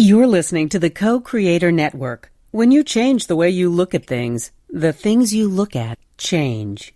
You're listening to the Co-Creator Network. When you change the way you look at things, the things you look at change.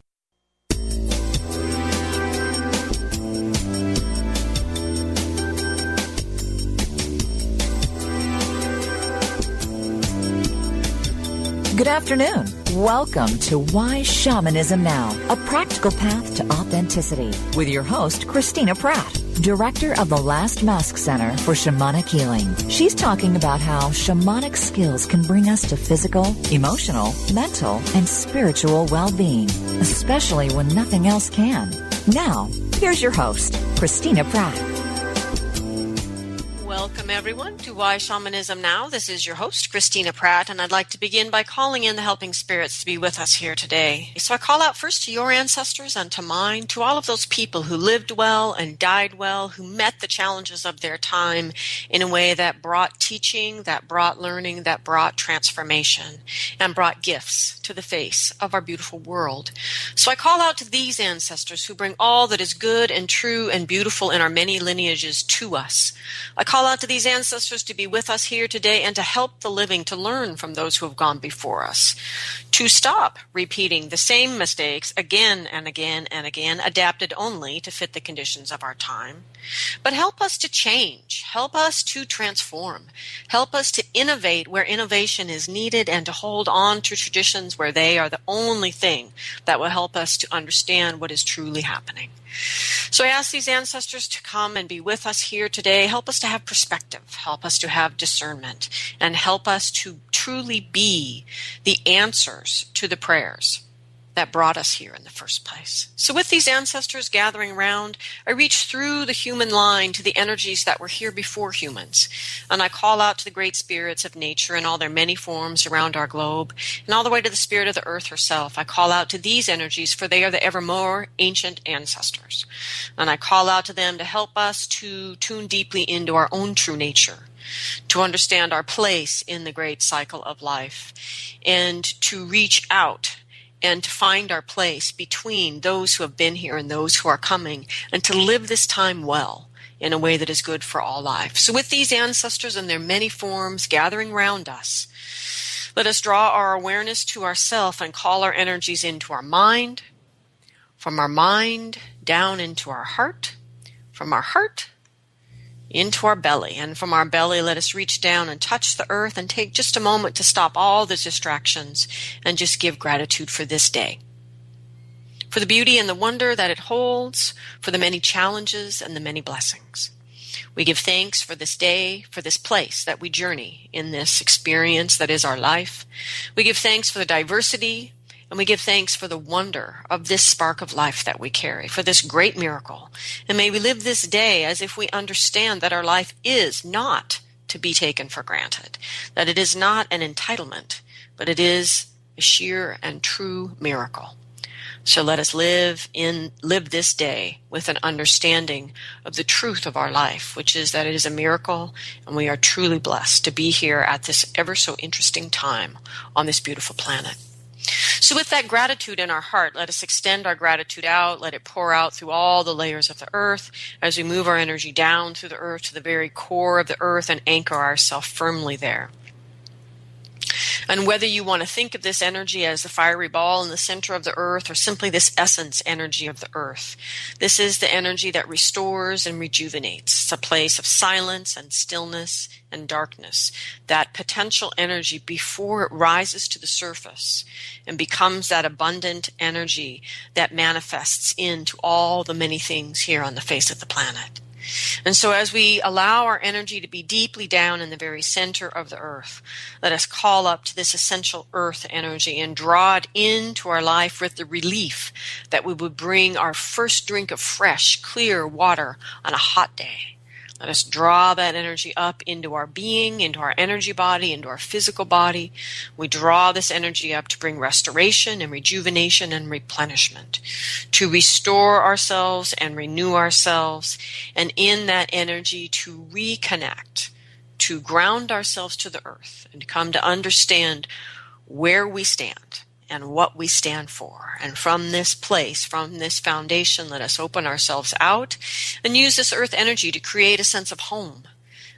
Good afternoon. Welcome to Why Shamanism Now, a practical path to authenticity, with your host, Christina Pratt, Director of the Last Mask Center for Shamanic Healing. She's talking about how shamanic skills can bring us to physical, emotional, mental, and spiritual well-being, especially when nothing else can. Now, here's your host, Christina Pratt. Welcome, everyone, to Why Shamanism Now. This is your host, Christina Pratt, and I'd like to begin by calling in the helping spirits to be with us here today. So I call out first to your ancestors and to mine, to all of those people who lived well and died well, who met the challenges of their time in a way that brought teaching, that brought learning, that brought transformation, and brought gifts to the face of our beautiful world. So I call out to these ancestors who bring all that is good and true and beautiful in our many lineages to us. I call out to these ancestors to be with us here today and to help the living to learn from those who have gone before us, to stop repeating the same mistakes again and again and again, adapted only to fit the conditions of our time, but help us to change, help us to transform, help us to innovate where innovation is needed, and to hold on to traditions where they are the only thing that will help us to understand what is truly happening. So I ask these ancestors to come and be with us here today, help us to have perspective, help us to have discernment, and help us to truly be the answers to the prayers that brought us here in the first place. So with these ancestors gathering around, I reach through the human line to the energies that were here before humans, and I call out to the great spirits of nature in all their many forms around our globe, and all the way to the spirit of the earth herself. I call out to these energies, for they are the evermore ancient ancestors, and I call out to them to help us to tune deeply into our own true nature, to understand our place in the great cycle of life, and to reach out and to find our place between those who have been here and those who are coming, and to live this time well in a way that is good for all life. So with these ancestors and their many forms gathering round us, let us draw our awareness to ourself and call our energies into our mind, from our mind down into our heart, from our heart into our belly, and from our belly let us reach down and touch the earth and take just a moment to stop all the distractions and just give gratitude for this day, for the beauty and the wonder that it holds, for the many challenges and the many blessings. We give thanks for this day, for this place that we journey in this experience that is our life. We give thanks for the diversity, and we give thanks for the wonder of this spark of life that we carry, for this great miracle. And may we live this day as if we understand that our life is not to be taken for granted, that it is not an entitlement, but it is a sheer and true miracle. So let us live this day with an understanding of the truth of our life, which is that it is a miracle, and we are truly blessed to be here at this ever so interesting time on this beautiful planet. So with that gratitude in our heart, let us extend our gratitude out, let it pour out through all the layers of the earth as we move our energy down through the earth to the very core of the earth and anchor ourselves firmly there. And whether you want to think of this energy as the fiery ball in the center of the earth, or simply this essence energy of the earth, this is the energy that restores and rejuvenates. It's a place of silence and stillness and darkness, that potential energy before it rises to the surface and becomes that abundant energy that manifests into all the many things here on the face of the planet. And so as we allow our energy to be deeply down in the very center of the earth, let us call up to this essential earth energy and draw it into our life with the relief that we would bring our first drink of fresh, clear water on a hot day. Let us draw that energy up into our being, into our energy body, into our physical body. We draw this energy up to bring restoration and rejuvenation and replenishment, to restore ourselves and renew ourselves, and in that energy to reconnect, to ground ourselves to the earth and come to understand where we stand and what we stand for. And from this place, from this foundation, let us open ourselves out and use this earth energy to create a sense of home,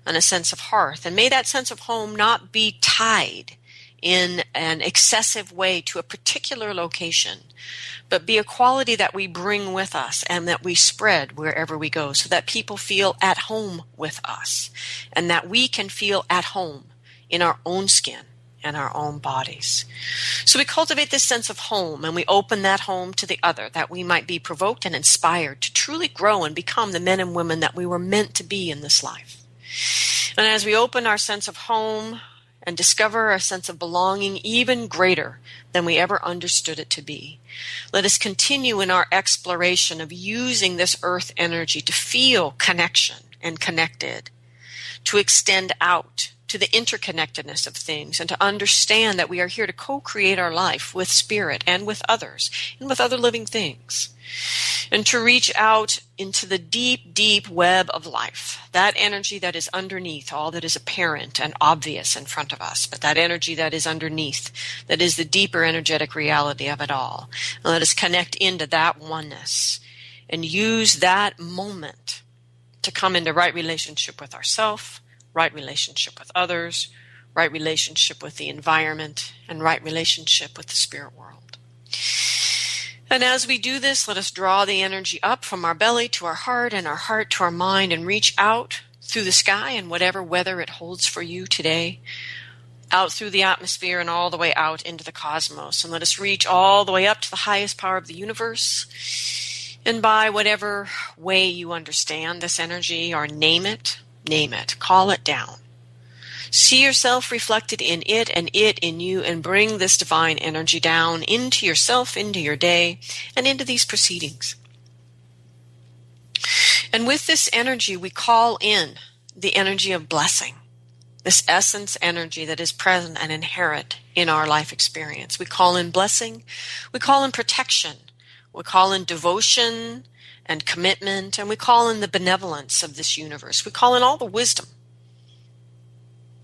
and a sense of hearth. And may that sense of home not be tied in an excessive way to a particular location, but be a quality that we bring with us and that we spread wherever we go so that people feel at home with us and that we can feel at home in our own skin and our own bodies. So we cultivate this sense of home and we open that home to the other, that we might be provoked and inspired to truly grow and become the men and women that we were meant to be in this life. And as we open our sense of home and discover a sense of belonging even greater than we ever understood it to be, let us continue in our exploration of using this earth energy to feel connection and connected, to extend out to the interconnectedness of things, and to understand that we are here to co-create our life with spirit and with others and with other living things, and to reach out into the deep, deep web of life, that energy that is underneath all that is apparent and obvious in front of us, but that energy that is underneath, that is the deeper energetic reality of it all. And let us connect into that oneness and use that moment to come into right relationship with ourselves, right relationship with others, right relationship with the environment, and right relationship with the spirit world. And as we do this, let us draw the energy up from our belly to our heart and our heart to our mind and reach out through the sky and whatever weather it holds for you today, out through the atmosphere and all the way out into the cosmos. And let us reach all the way up to the highest power of the universe. And by whatever way you understand this energy or name it, call it down. See yourself reflected in it and it in you, and bring this divine energy down into yourself, into your day, and into these proceedings. And with this energy, we call in the energy of blessing, this essence energy that is present and inherent in our life experience. We call in blessing, we call in protection, we call in devotion and commitment, and we call in the benevolence of this universe. We call in all the wisdom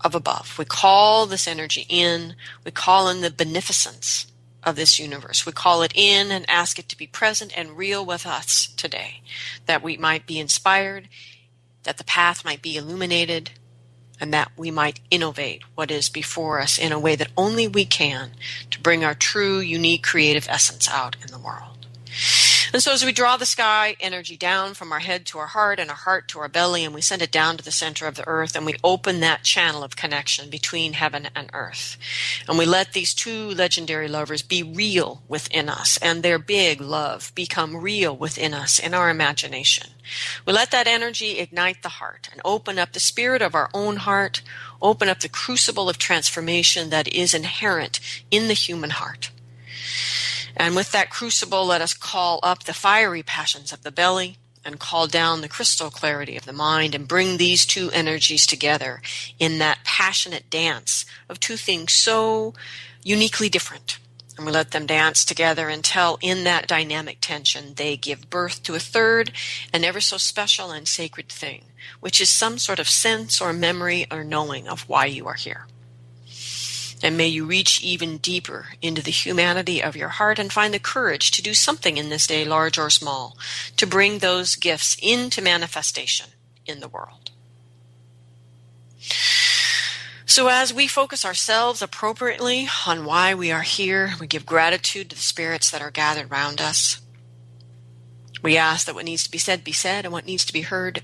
of above. We call this energy in. We call in the beneficence of this universe. We call it in and ask it to be present and real with us today, that we might be inspired, that the path might be illuminated, and that we might innovate what is before us in a way that only we can to bring our true, unique, creative essence out in the world. And so as we draw the sky energy down from our head to our heart and our heart to our belly, and we send it down to the center of the earth, and we open that channel of connection between heaven and earth. And we let these two legendary lovers be real within us, and their big love become real within us in our imagination. We let that energy ignite the heart and open up the spirit of our own heart, open up the crucible of transformation that is inherent in the human heart. And with that crucible, let us call up the fiery passions of the belly and call down the crystal clarity of the mind, and bring these two energies together in that passionate dance of two things so uniquely different. And we let them dance together until in that dynamic tension they give birth to a third and ever so special and sacred thing, which is some sort of sense or memory or knowing of why you are here. And may you reach even deeper into the humanity of your heart and find the courage to do something in this day, large or small, to bring those gifts into manifestation in the world. So as we focus ourselves appropriately on why we are here, we give gratitude to the spirits that are gathered around us. We ask that what needs to be said, and what needs to be heard,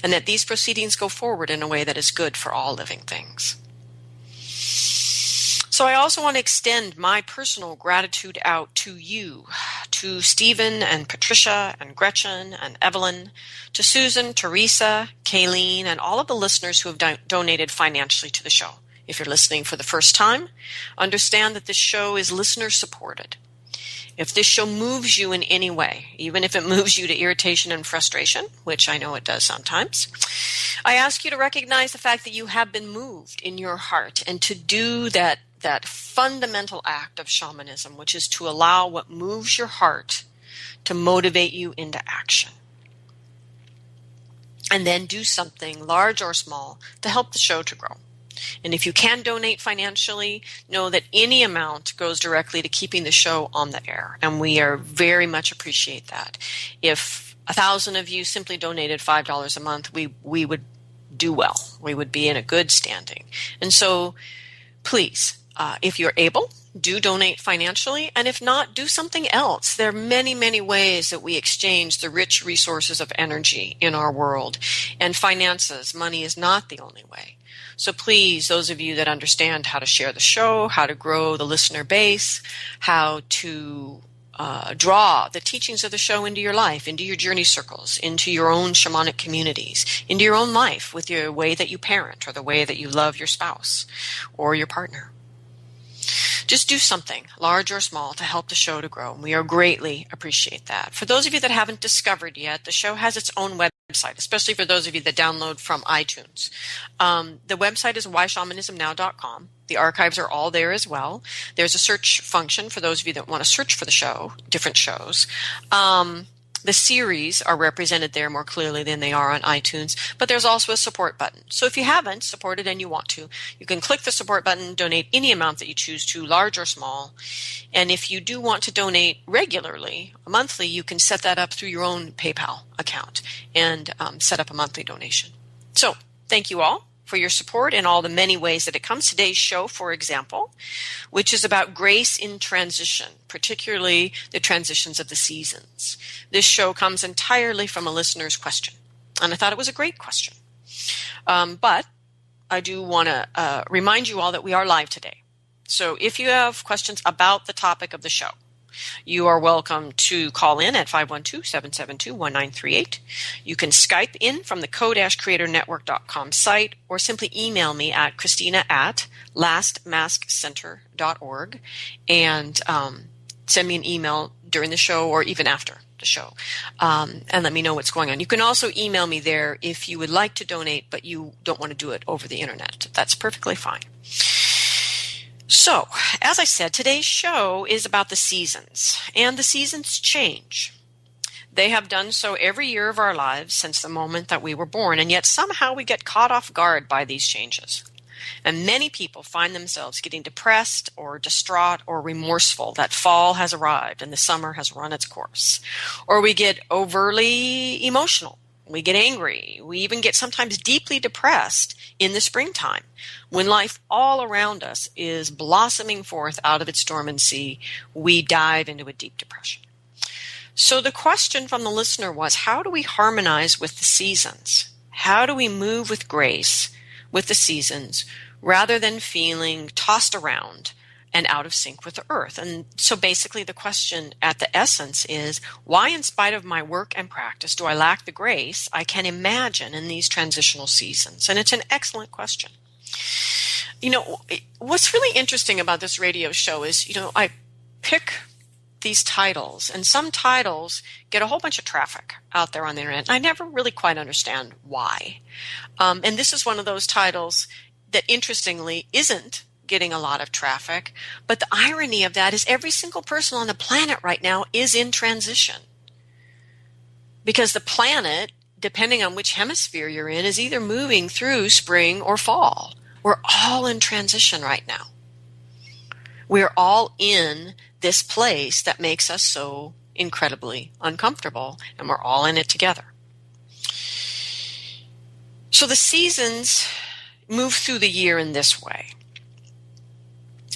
and that these proceedings go forward in a way that is good for all living things. So I also want to extend my personal gratitude out to you, to Stephen and Patricia and Gretchen and Evelyn, to Susan, Teresa, Kayleen, and all of the listeners who have donated financially to the show. If you're listening for the first time, understand that this show is listener supported. If this show moves you in any way, even if it moves you to irritation and frustration, which I know it does sometimes, I ask you to recognize the fact that you have been moved in your heart, and to do that fundamental act of shamanism, which is to allow what moves your heart to motivate you into action. And then do something, large or small, to help the show to grow. And if you can donate financially, know that any amount goes directly to keeping the show on the air. And we are very much appreciate that. If 1,000 of you simply donated $5 a month, we would do well. We would be in a good standing. And so please, if you're able, do donate financially. And if not, do something else. There are many, many ways that we exchange the rich resources of energy in our world. And finances, money is not the only way. So please, those of you that understand how to share the show, how to grow the listener base, how to draw the teachings of the show into your life, into your journey circles, into your own shamanic communities, into your own life with your way that you parent or the way that you love your spouse or your partner. Just do something, large or small, to help the show to grow. And we greatly appreciate that. For those of you that haven't discovered yet, the show has its own website, especially for those of you that download from iTunes. The website is whyshamanismnow.com. The archives are all there as well. There's a search function for those of you that want to search for the show, different shows. The series are represented there more clearly than they are on iTunes, but there's also a support button. So if you haven't supported and you want to, you can click the support button, donate any amount that you choose to, large or small. And if you do want to donate regularly, monthly, you can set that up through your own PayPal account and set up a monthly donation. So thank you all for your support in all the many ways that it comes. Today's show, for example, which is about grace in transition, particularly the transitions of the seasons. This show comes entirely from a listener's question, and I thought it was a great question. But I do want to remind you all that we are live today. So if you have questions about the topic of the show, you are welcome to call in at 512-772-1938. You can Skype in from the co-creatornetwork.com site or simply email me at christina@lastmaskcenter.org and send me an email during the show or even after the show and let me know what's going on. You can also email me there if you would like to donate but you don't want to do it over the internet. That's perfectly fine. So, as I said, today's show is about the seasons, and the seasons change. They have done so every year of our lives since the moment that we were born, and yet somehow we get caught off guard by these changes. And many people find themselves getting depressed or distraught or remorseful that fall has arrived and the summer has run its course. Or we get overly emotional. We get angry. We even get sometimes deeply depressed in the springtime when life all around us is blossoming forth out of its dormancy. We dive into a deep depression. So the question from the listener was, how do we harmonize with the seasons? How do we move with grace with the seasons rather than feeling tossed around and out of sync with the earth? And so basically the question at the essence is, why in spite of my work and practice do I lack the grace I can imagine in these transitional seasons? And it's an excellent question. You know, what's really interesting about this radio show is, I pick these titles, and some titles get a whole bunch of traffic out there on the internet. I never really quite understand why. And this is one of those titles that interestingly isn't getting a lot of traffic. But the irony of that is every single person on the planet right now is in transition. Because the planet, depending on which hemisphere you're in, is either moving through spring or fall. We're all in transition right now. We're all in this place that makes us so incredibly uncomfortable, and we're all in it together. So the seasons move through the year in this way.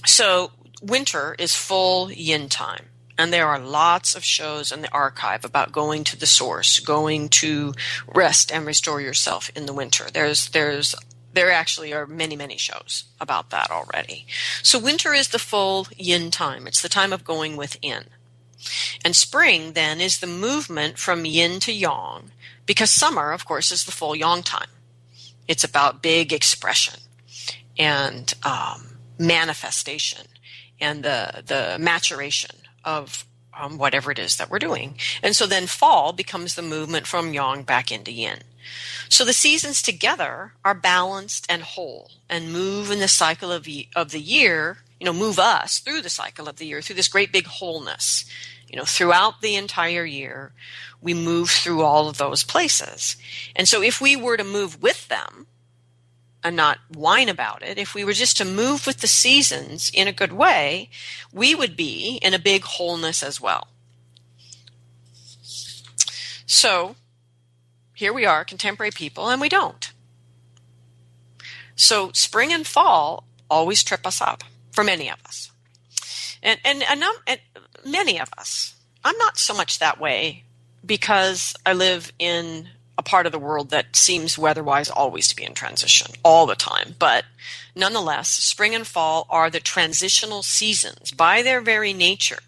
So winter is full yin time, and there are lots of shows in the archive about going to the source, going to rest and restore yourself in the winter. There actually are many, many shows about that already. So winter is the full yin time. It's the time of going within. And spring, then, is the movement from yin to yang, because summer, of course, is the full yang time. It's about big expression and manifestation and the maturation of whatever it is that we're doing. And so then fall becomes the movement from yang back into yin. So the seasons together are balanced and whole and move in the cycle of the year, move us through the cycle of the year, through this great big wholeness. Throughout the entire year, we move through all of those places. And so if we were to move with them and not whine about it, if we were just to move with the seasons in a good way, we would be in a big wholeness as well. So here we are, contemporary people, and we don't. So spring and fall always trip us up for many of us. And many of us. I'm not so much that way because I live in a part of the world that seems weather-wise always to be in transition all the time. But nonetheless, spring and fall are the transitional seasons by their very nature.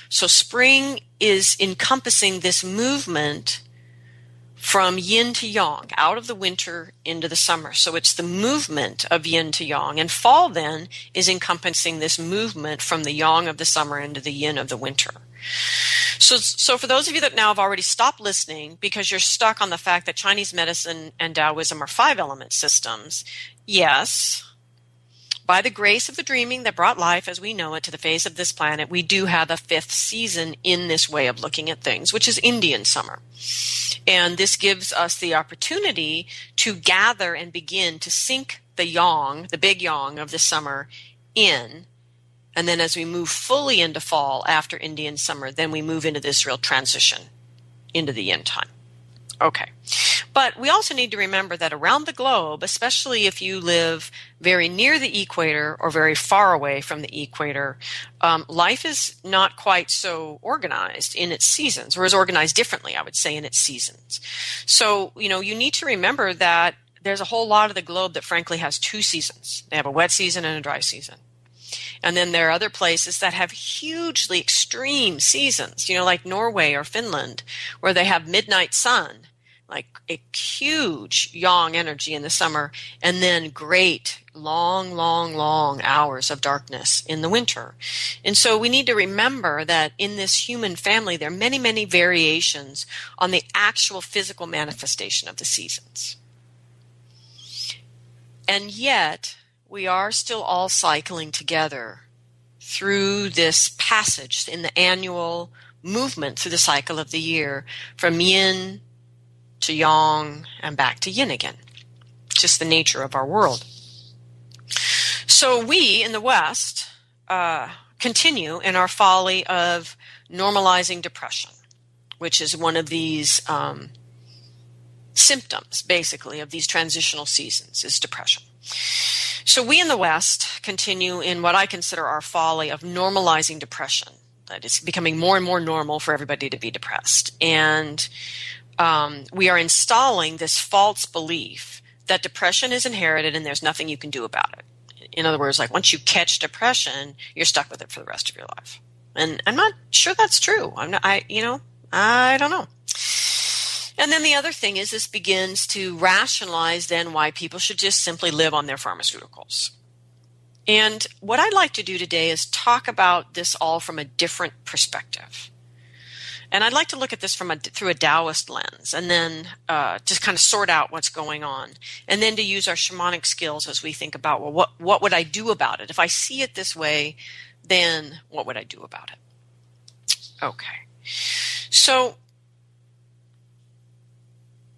So spring is encompassing this movement from yin to yang, out of the winter into the summer. So it's the movement of yin to yang. And fall then is encompassing this movement from the yang of the summer into the yin of the winter. So for those of you that now have already stopped listening because you're stuck on the fact that Chinese medicine and Taoism are 5-element systems, yes, by the grace of the dreaming that brought life as we know it to the face of this planet, we do have a 5th season in this way of looking at things, which is Indian summer. And this gives us the opportunity to gather and begin to sink the yang, the big yang of the summer, in. And then as we move fully into fall after Indian summer, then we move into this real transition into the yin time. Okay. But we also need to remember that around the globe, especially if you live very near the equator or very far away from the equator, life is not quite so organized in its seasons, or is organized differently, I would say, in its seasons. So, you need to remember that there's a whole lot of the globe that frankly has 2 seasons. They have a wet season and a dry season. And then there are other places that have hugely extreme seasons, like Norway or Finland, where they have midnight sun, like a huge yang energy in the summer, and then great long hours of darkness in the winter. And so we need to remember that in this human family, there are many, many variations on the actual physical manifestation of the seasons. And yet, we are still all cycling together through this passage in the annual movement through the cycle of the year from yin to yang and back to yin again. Just the nature of our world. So we in the West continue in our folly of normalizing depression, which is one of these symptoms, basically, of these transitional seasons, is depression. So we in the West continue in what I consider our folly of normalizing depression. That it's becoming more and more normal for everybody to be depressed. And we are installing this false belief that depression is inherited and there's nothing you can do about it. In other words, like once you catch depression, you're stuck with it for the rest of your life. And I'm not sure that's true. I don't know. And then the other thing is this begins to rationalize then why people should just simply live on their pharmaceuticals. And what I'd like to do today is talk about this all from a different perspective. And I'd like to look at this through a Taoist lens and then just kind of sort out what's going on. And then to use our shamanic skills as we think about, well, what would I do about it? If I see it this way, then what would I do about it? Okay. So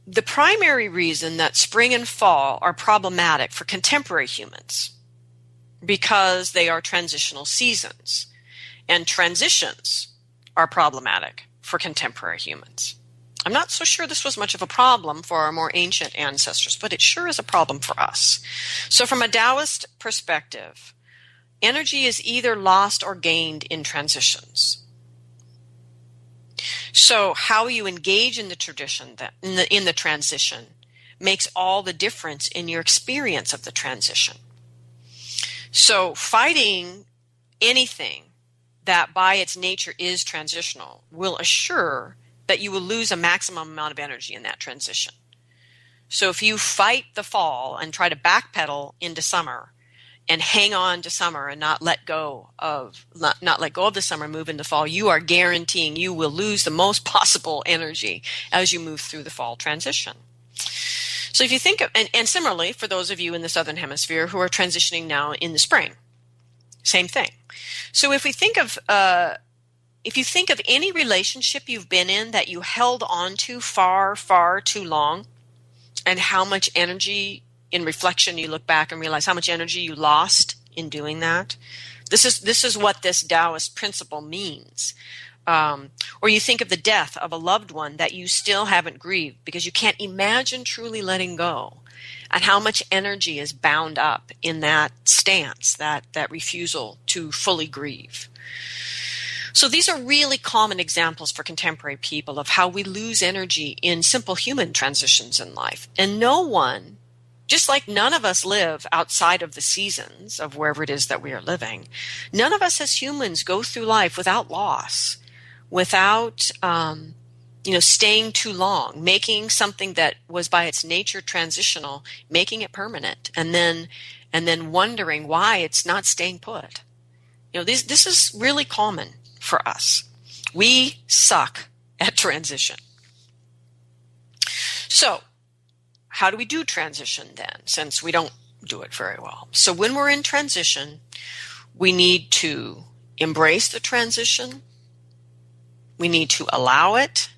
the primary reason that spring and fall are problematic for contemporary humans because they are transitional seasons, and transitions are problematic for contemporary humans. I'm not so sure this was much of a problem for our more ancient ancestors, but it sure is a problem for us. So from a Taoist perspective, energy is either lost or gained in transitions. So how you engage in the tradition, in the transition, makes all the difference in your experience of the transition. So fighting anything that by its nature is transitional will assure that you will lose a maximum amount of energy in that transition. So if you fight the fall and try to backpedal into summer and hang on to summer and not let go of the summer, move into fall, you are guaranteeing you will lose the most possible energy as you move through the fall transition. So if you think of, and similarly for those of you in the Southern Hemisphere who are transitioning now in the spring, same thing. So if you think of any relationship you've been in that you held on to far, far too long, and how much energy in reflection you look back and realize how much energy you lost in doing that. This is what this Taoist principle means. Or you think of the death of a loved one that you still haven't grieved because you can't imagine truly letting go. and how much energy is bound up in that stance, that refusal to fully grieve. So these are really common examples for contemporary people of how we lose energy in simple human transitions in life. And no one, just like none of us live outside of the seasons of wherever it is that we are living, none of us as humans go through life without loss, without staying too long, making something that was by its nature transitional, making it permanent, and then wondering why it's not staying put. This is really common for us. We suck at transition. So, how do we do transition then, since we don't do it very well? So when we're in transition, we need to embrace the transition, we need to allow it,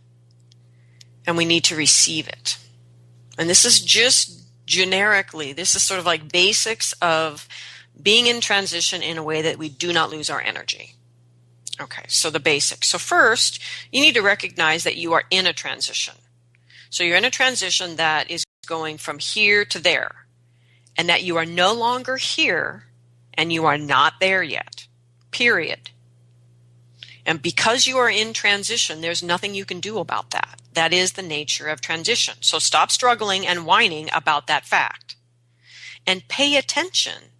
and we need to receive it. And this is just generically, this is sort of like basics of being in transition in a way that we do not lose our energy. Okay, so the basics. So first, you need to recognize that you are in a transition. So you're in a transition that is going from here to there, and that you are no longer here and you are not there yet, period. And because you are in transition, there's nothing you can do about that. That is the nature of transition. So stop struggling and whining about that fact. And pay attention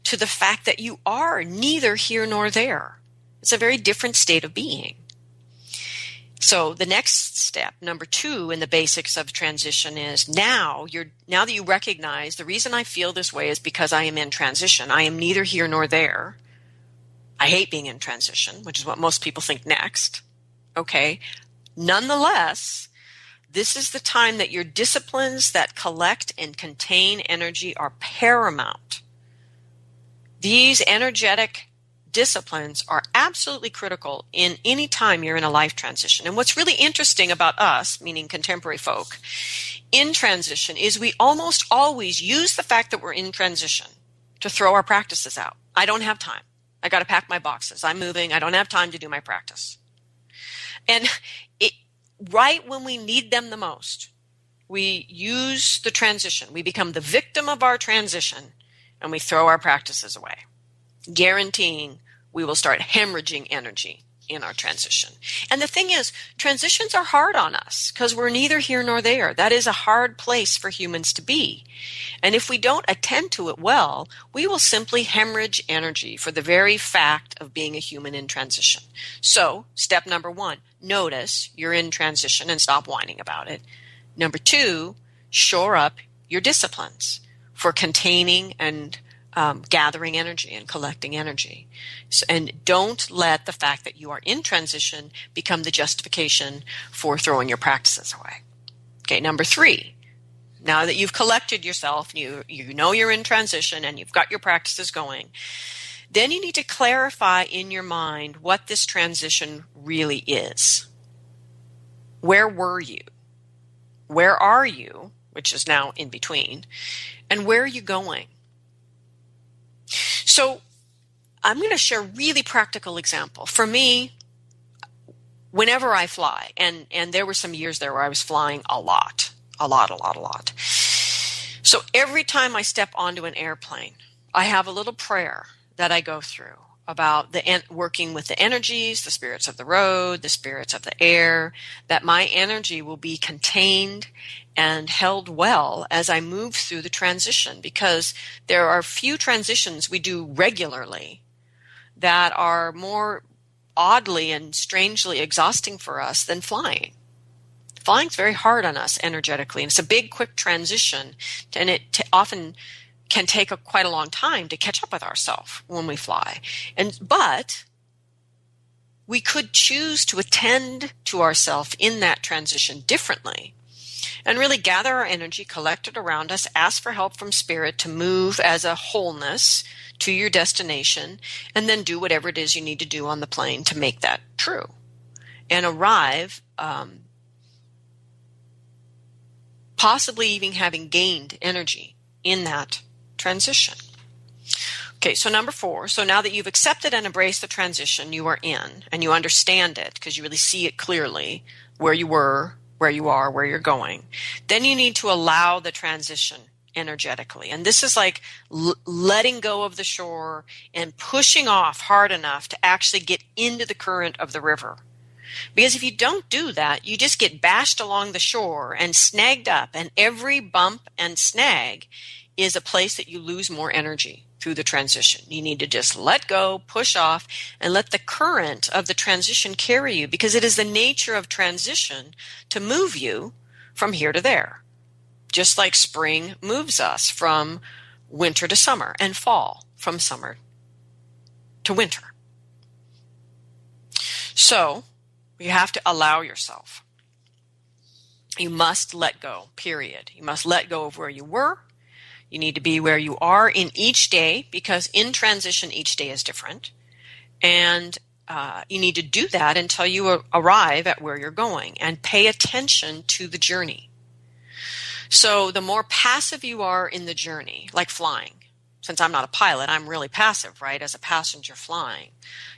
to the fact that you are neither here nor there. It's a very different state of being. So the next step, number 2 in the basics of transition, is now that you recognize the reason I feel this way is because I am in transition. I am neither here nor there. I hate being in transition, which is what most people think next. Okay. Nonetheless, this is the time that your disciplines that collect and contain energy are paramount. These energetic disciplines are absolutely critical in any time you're in a life transition. And what's really interesting about us, meaning contemporary folk, in transition is we almost always use the fact that we're in transition to throw our practices out. I don't have time. I got to pack my boxes. I'm moving. I don't have time to do my practice. And right when we need them the most, we use the transition. We become the victim of our transition and we throw our practices away, guaranteeing we will start hemorrhaging energy in our transition. And the thing is, transitions are hard on us because we're neither here nor there. That is a hard place for humans to be. And if we don't attend to it well, we will simply hemorrhage energy for the very fact of being a human in transition. So, step number 1, notice you're in transition and stop whining about it. Number 2, shore up your disciplines for containing and gathering energy and collecting energy. And don't let the fact that you are in transition become the justification for throwing your practices away. Okay, number 3, now that you've collected yourself, you know you're in transition and you've got your practices going, then you need to clarify in your mind what this transition really is. Where were you? Where are you, which is now in between, and where are you going? So I'm going to share a really practical example. For me, whenever I fly, and there were some years there where I was flying a lot. So every time I step onto an airplane, I have a little prayer that I go through about working with the energies, the spirits of the road, the spirits of the air, that my energy will be contained and held well as I move through the transition, because there are few transitions we do regularly that are more oddly and strangely exhausting for us than flying. Flying's very hard on us energetically, and it's a big, quick transition, and it often can take quite a long time to catch up with ourselves when we fly. But we could choose to attend to ourselves in that transition differently and really gather our energy, collect it around us, ask for help from spirit to move as a wholeness to your destination, and then do whatever it is you need to do on the plane to make that true and arrive possibly even having gained energy in that transition. Okay, so number 4. So now that you've accepted and embraced the transition you are in, and you understand it because you really see it clearly, where you were, where you are, where you're going, then you need to allow the transition energetically. And this is like letting go of the shore and pushing off hard enough to actually get into the current of the river. Because if you don't do that, you just get bashed along the shore and snagged up, and every bump and snag is a place that you lose more energy through the transition. You need to just let go, push off, and let the current of the transition carry you, because it is the nature of transition to move you from here to there. Just like spring moves us from winter to summer, and fall from summer to winter. So you have to allow yourself. You must let go, period. You must let go of where you were. You need to be where you are in each day, because in transition, each day is different. And you need to do that until you arrive at where you're going, and pay attention to the journey. So the more passive you are in the journey, like flying, since I'm not a pilot, I'm really passive, right, as a passenger flying.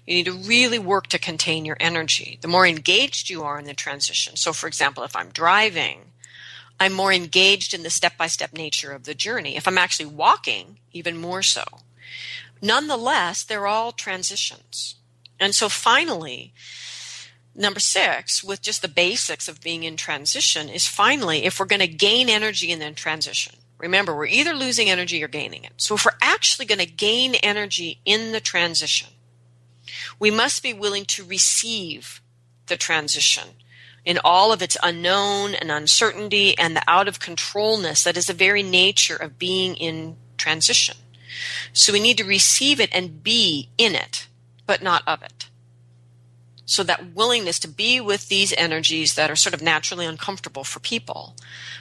You need to really work to contain your energy. The more engaged you are in the transition. So, for example, if I'm driving, I'm more engaged in the step-by-step nature of the journey. If I'm actually walking, even more so. Nonetheless, they're all transitions. And so finally, number 6, with just the basics of being in transition, is finally, if we're going to gain energy in the transition, remember, we're either losing energy or gaining it. So if we're actually going to gain energy in the transition, we must be willing to receive the transition in all of its unknown and uncertainty and the out of controlness that is the very nature of being in transition. So we need to receive it and be in it, but not of it. So that willingness to be with these energies that are sort of naturally uncomfortable for people,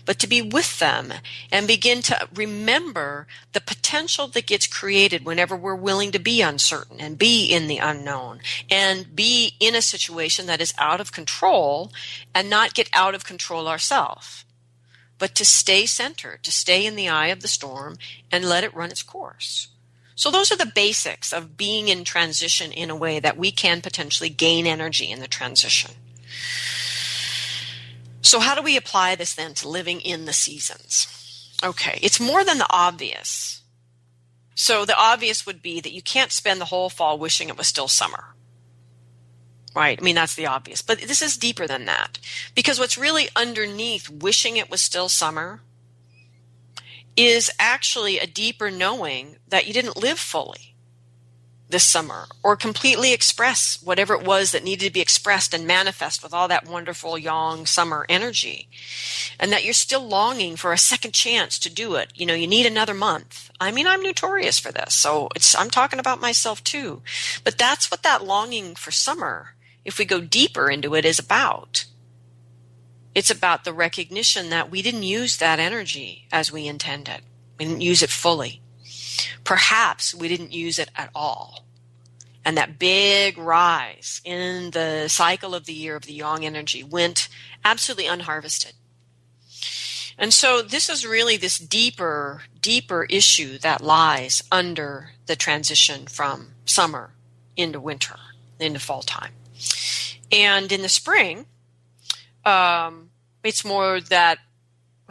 but to be with them and begin to remember the potential that gets created whenever we're willing to be uncertain and be in the unknown and be in a situation that is out of control, and not get out of control ourselves, but to stay centered, to stay in the eye of the storm and let it run its course. So those are the basics of being in transition in a way that we can potentially gain energy in the transition. So how do we apply this then to living in the seasons? Okay, it's more than the obvious. So the obvious would be that you can't spend the whole fall wishing it was still summer. Right? I mean, that's the obvious. But this is deeper than that. Because what's really underneath wishing it was still summer is actually a deeper knowing that you didn't live fully this summer, or completely express whatever it was that needed to be expressed and manifest with all that wonderful yang summer energy, and that you're still longing for a second chance to do it. You know, you need another month. I mean, I'm notorious for this, so I'm talking about myself too. But that's what that longing for summer, if we go deeper into it, is about. It's about the recognition that we didn't use that energy as we intended. We didn't use it fully. Perhaps we didn't use it at all. And that big rise in the cycle of the year of the yang energy went absolutely unharvested. And so this is really this deeper issue that lies under the transition from summer into winter, into fall time. And in the spring, it's more that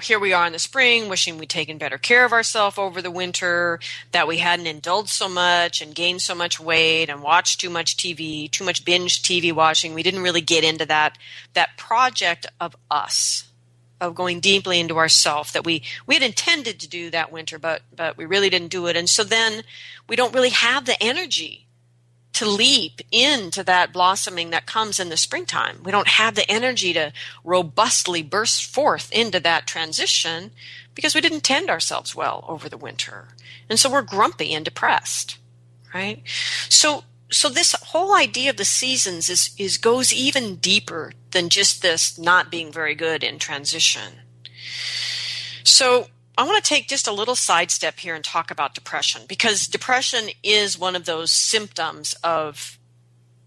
here we are in the spring, wishing we'd taken better care of ourselves over the winter, that we hadn't indulged so much and gained so much weight and watched too much TV, too much binge TV watching. We didn't really get into that project of us, of going deeply into ourself, that we had intended to do that winter, but we really didn't do it. And so then we don't really have the energy to leap into that blossoming that comes in the springtime. We don't have the energy to robustly burst forth into that transition because we didn't tend ourselves well over the winter. And so we're grumpy and depressed, right? So this whole idea of the seasons goes even deeper than just this not being very good in transition. So I want to take just a little sidestep here and talk about depression, because depression is one of those symptoms of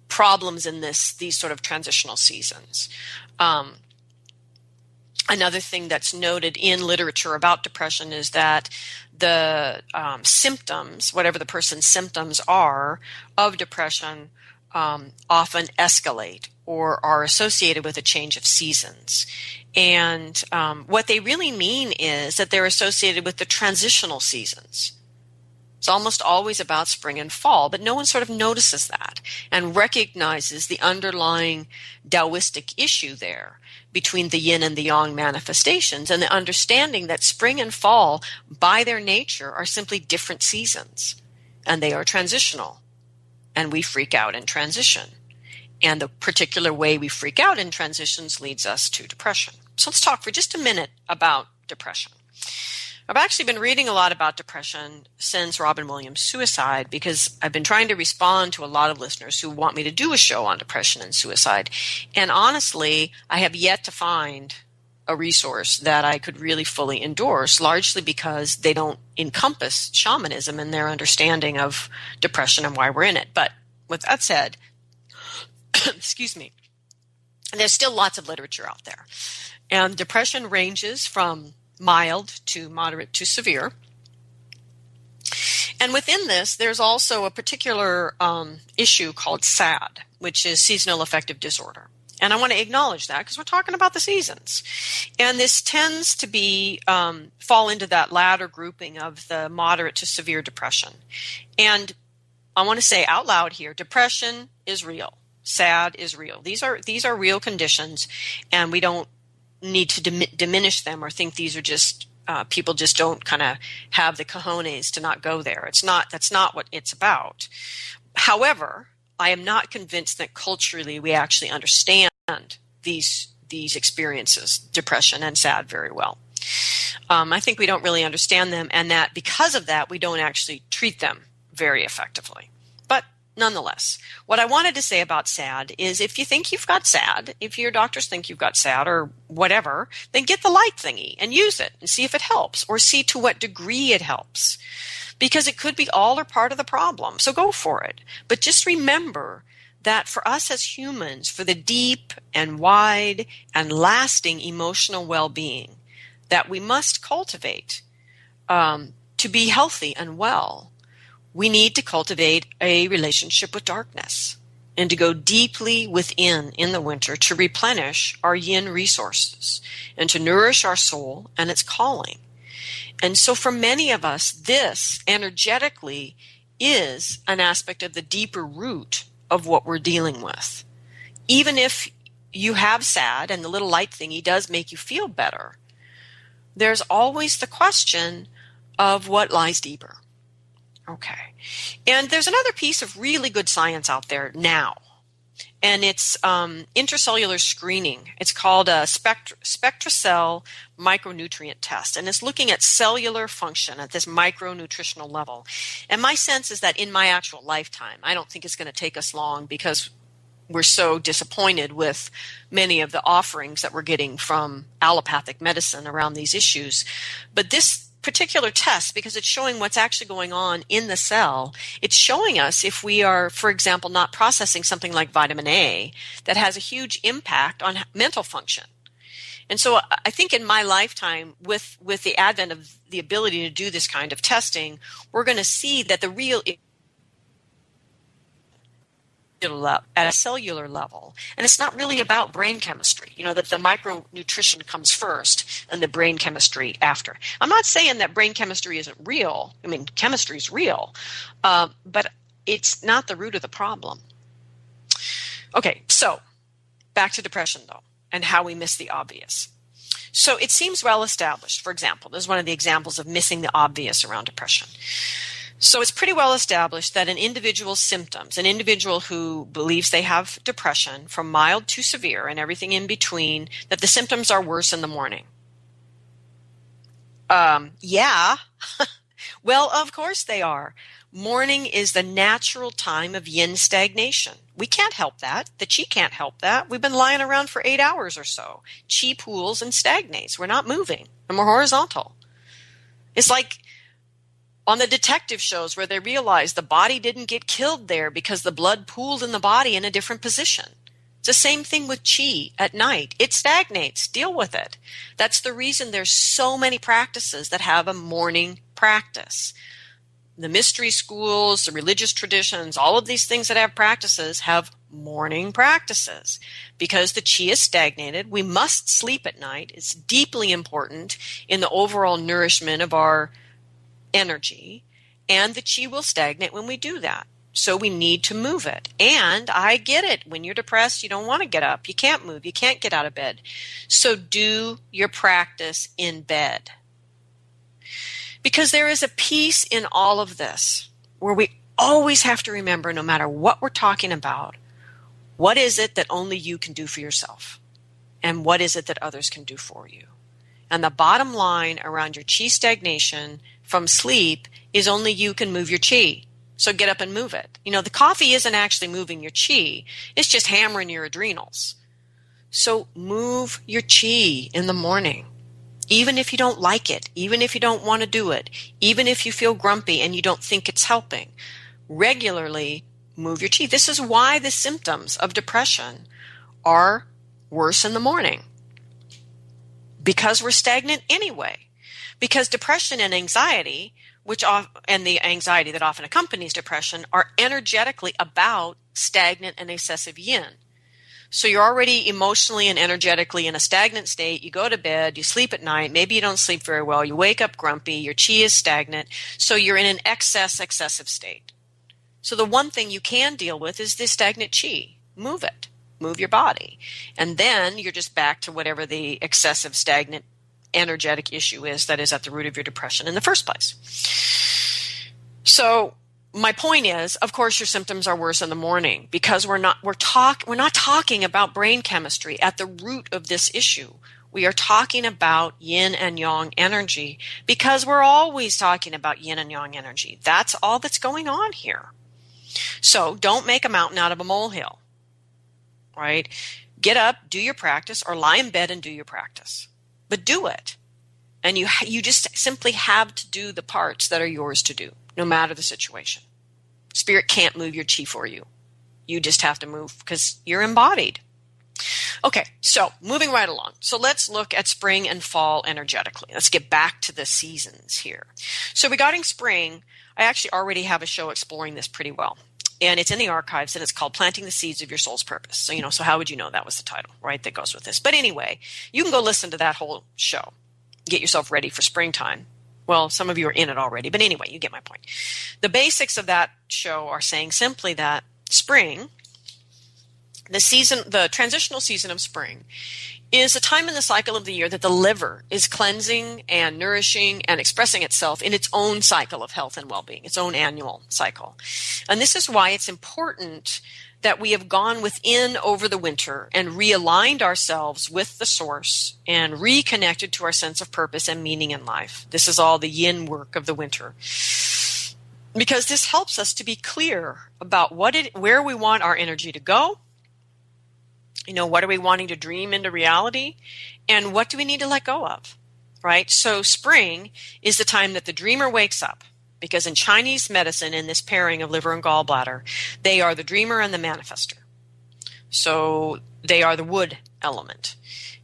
problems in these sort of transitional seasons. Another thing that's noted in literature about depression is that the symptoms, whatever the person's symptoms are of depression, often escalate or are associated with a change of seasons. And what they really mean is that they're associated with the transitional seasons. It's almost always about spring and fall, but no one sort of notices that and recognizes the underlying Taoistic issue there between the yin and the yang manifestations, and the understanding that spring and fall, by their nature, are simply different seasons, and they are transitional, and we freak out in transition. And the particular way we freak out in transitions leads us to depression. So let's talk for just a minute about depression. I've actually been reading a lot about depression since Robin Williams' suicide, because I've been trying to respond to a lot of listeners who want me to do a show on depression and suicide. And honestly, I have yet to find a resource that I could really fully endorse, largely because they don't encompass shamanism in their understanding of depression and why we're in it. But with that said, excuse me, there's still lots of literature out there. And depression ranges from mild to moderate to severe. And within this, there's also a particular issue called SAD, which is seasonal affective disorder. And I want to acknowledge that because we're talking about the seasons. And this tends to be fall into that latter grouping of the moderate to severe depression. And I want to say out loud here, depression is real. SAD is real. These are real conditions, and we don't need to diminish them or think these are just people just don't kind of have the cojones to not go there. That's not what it's about. However, I am not convinced that culturally we actually understand these experiences, depression and SAD, very well. I think we don't really understand them, and that because of that, we don't actually treat them very effectively. But nonetheless, what I wanted to say about SAD is if you think you've got SAD, if your doctors think you've got SAD or whatever, then get the light thingy and use it and see if it helps, or see to what degree it helps. Because it could be all or part of the problem. So go for it. But just remember that for us as humans, for the deep and wide and lasting emotional well-being that we must cultivate to be healthy and well, we need to cultivate a relationship with darkness and to go deeply within in the winter to replenish our yin resources and to nourish our soul and its calling. And so for many of us, this energetically is an aspect of the deeper root of what we're dealing with. Even if you have SAD and the little light thingy does make you feel better, there's always the question of what lies deeper. Okay. And there's another piece of really good science out there now, and it's intracellular screening. It's called a SpectraCell micronutrient test, and it's looking at cellular function at this micronutritional level. And my sense is that in my actual lifetime, I don't think it's going to take us long because we're so disappointed with many of the offerings that we're getting from allopathic medicine around these issues. But this particular test, because it's showing what's actually going on in the cell, it's showing us if we are, for example, not processing something like vitamin A that has a huge impact on mental function. And so I think in my lifetime, with the advent of the ability to do this kind of testing, we're going to see that the real at a cellular level. And it's not really about brain chemistry, that the micronutrition comes first and the brain chemistry after. I'm not saying that brain chemistry isn't real. I mean, chemistry is real, but it's not the root of the problem. Okay, so back to depression, though, and how we miss the obvious. So it seems well established. For example, there's one of the examples of missing the obvious around depression. So it's pretty well established that an individual's symptoms, an individual who believes they have depression from mild to severe and everything in between, that the symptoms are worse in the morning. Yeah. Well, of course they are. Morning is the natural time of yin stagnation. We can't help that. The chi can't help that. We've been lying around for 8 hours or so. Chi pools and stagnates. We're not moving, and we're horizontal. It's like on the detective shows where they realize the body didn't get killed there because the blood pooled in the body in a different position. It's the same thing with chi at night. It stagnates. Deal with it. That's the reason there's so many practices that have a morning practice. The mystery schools, the religious traditions, all of these things that have practices have morning practices. Because the chi is stagnated, we must sleep at night. It's deeply important in the overall nourishment of our energy, and the chi will stagnate when we do that. So we need to move it. And I get it. When you're depressed, you don't want to get up. You can't move. You can't get out of bed. So do your practice in bed. Because there is a piece in all of this where we always have to remember, no matter what we're talking about, what is it that only you can do for yourself? And what is it that others can do for you? And the bottom line around your chi stagnation from sleep is only you can move your chi. So get up and move it. The coffee isn't actually moving your chi. It's just hammering your adrenals. So move your chi in the morning. Even if you don't like it, even if you don't want to do it, even if you feel grumpy and you don't think it's helping, regularly move your chi. This is why the symptoms of depression are worse in the morning. Because we're stagnant anyway. Because depression and anxiety, and the anxiety that often accompanies depression, are energetically about stagnant and excessive yin. So you're already emotionally and energetically in a stagnant state. You go to bed, you sleep at night, maybe you don't sleep very well, you wake up grumpy, your chi is stagnant, so you're in an excessive state. So the one thing you can deal with is this stagnant chi. Move it. Move your body. And then you're just back to whatever the excessive, stagnant, energetic issue is that is at the root of your depression in the first place. So my point is, of course, your symptoms are worse in the morning because we're not talking about brain chemistry at the root of this issue. We are talking about yin and yang energy because we're always talking about yin and yang energy. That's all that's going on here. So don't make a mountain out of a molehill, right? Get up, do your practice, or lie in bed and do your practice. But do it. And you just simply have to do the parts that are yours to do, no matter the situation. Spirit can't move your chi for you. You just have to move because you're embodied. Okay, so moving right along. So let's look at spring and fall energetically. Let's get back to the seasons here. So regarding spring, I actually already have a show exploring this pretty well. And it's in the archives, and it's called Planting the Seeds of Your Soul's Purpose. So, so how would you know that was the title, right, that goes with this? But anyway, you can go listen to that whole show. Get yourself ready for springtime. Well, some of you are in it already, but anyway, you get my point. The basics of that show are saying simply that spring, the transitional season of spring, is a time in the cycle of the year that the liver is cleansing and nourishing and expressing itself in its own cycle of health and well-being, its own annual cycle. And this is why it's important that we have gone within over the winter and realigned ourselves with the source and reconnected to our sense of purpose and meaning in life. This is all the yin work of the winter. Because this helps us to be clear about where we want our energy to go. What are we wanting to dream into reality? And what do we need to let go of, right? So spring is the time that the dreamer wakes up. Because in Chinese medicine, in this pairing of liver and gallbladder, they are the dreamer and the manifester. So they are the wood element.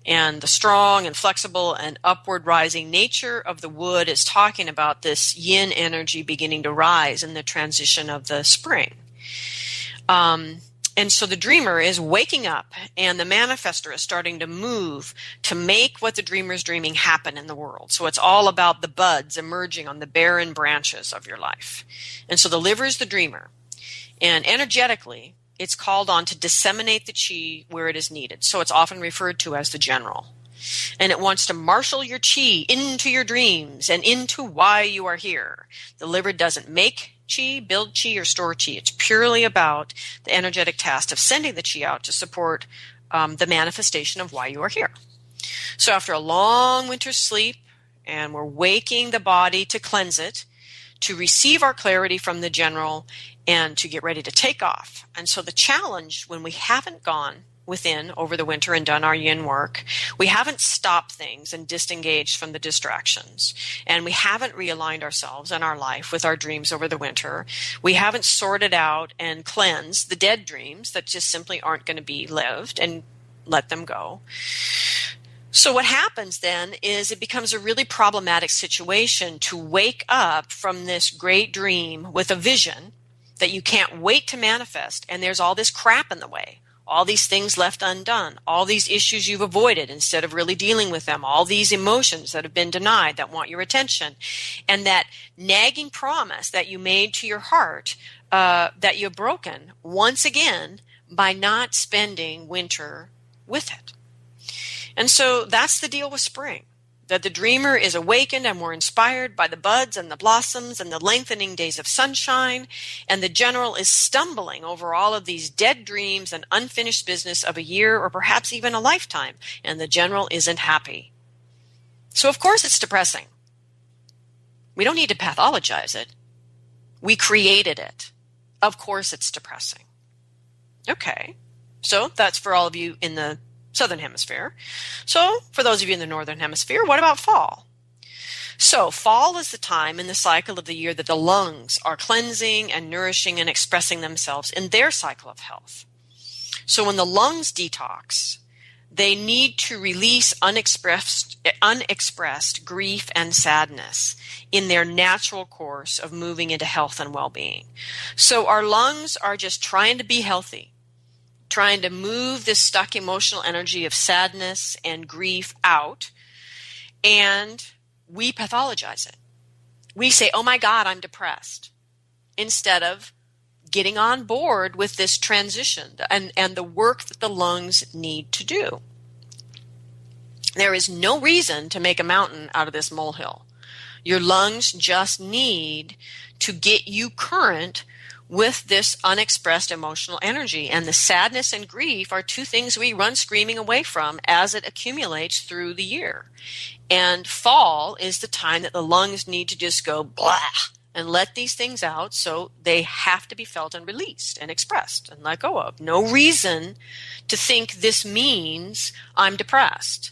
And the strong and flexible and upward rising nature of the wood is talking about this yin energy beginning to rise in the transition of the spring. And so the dreamer is waking up and the manifester is starting to move to make what the dreamer is dreaming happen in the world. So it's all about the buds emerging on the barren branches of your life. And so the liver is the dreamer. And energetically, it's called on to disseminate the chi where it is needed. So it's often referred to as the general. And it wants to marshal your chi into your dreams and into why you are here. The liver doesn't make chi, build chi, or store chi. It's purely about the energetic task of sending the chi out to support the manifestation of why you are here. So after a long winter's sleep, and we're waking the body to cleanse it, to receive our clarity from the general, and to get ready to take off. And so the challenge when we haven't gone within over the winter and done our yin work, we haven't stopped things and disengaged from the distractions, and we haven't realigned ourselves and our life with our dreams over the winter. We haven't sorted out and cleansed the dead dreams that just simply aren't going to be lived and let them go. So what happens then is it becomes a really problematic situation to wake up from this great dream with a vision that you can't wait to manifest, and there's all this crap in the way, all these things left undone, all these issues you've avoided instead of really dealing with them, all these emotions that have been denied that want your attention, and that nagging promise that you made to your heart that you've broken once again by not spending winter with it. And so that's the deal with spring, that the dreamer is awakened and we're inspired by the buds and the blossoms and the lengthening days of sunshine, and the general is stumbling over all of these dead dreams and unfinished business of a year or perhaps even a lifetime, and the general isn't happy. So of course it's depressing. We don't need to pathologize it. We created it. Of course it's depressing. Okay, so that's for all of you in the Southern Hemisphere. So for those of you in the Northern Hemisphere, what about fall? So fall is the time in the cycle of the year that the lungs are cleansing and nourishing and expressing themselves in their cycle of health. So when the lungs detox, they need to release unexpressed grief and sadness in their natural course of moving into health and well-being. So our lungs are just trying to be healthy, trying to move this stuck emotional energy of sadness and grief out, and we pathologize it. We say, oh my God, I'm depressed, instead of getting on board with this transition and the work that the lungs need to do. There is no reason to make a mountain out of this molehill. Your lungs just need to get you current with this unexpressed emotional energy. And the sadness and grief are two things we run screaming away from as it accumulates through the year. And fall is the time that the lungs need to just go blah and let these things out, so they have to be felt and released and expressed and let go of. No reason to think this means I'm depressed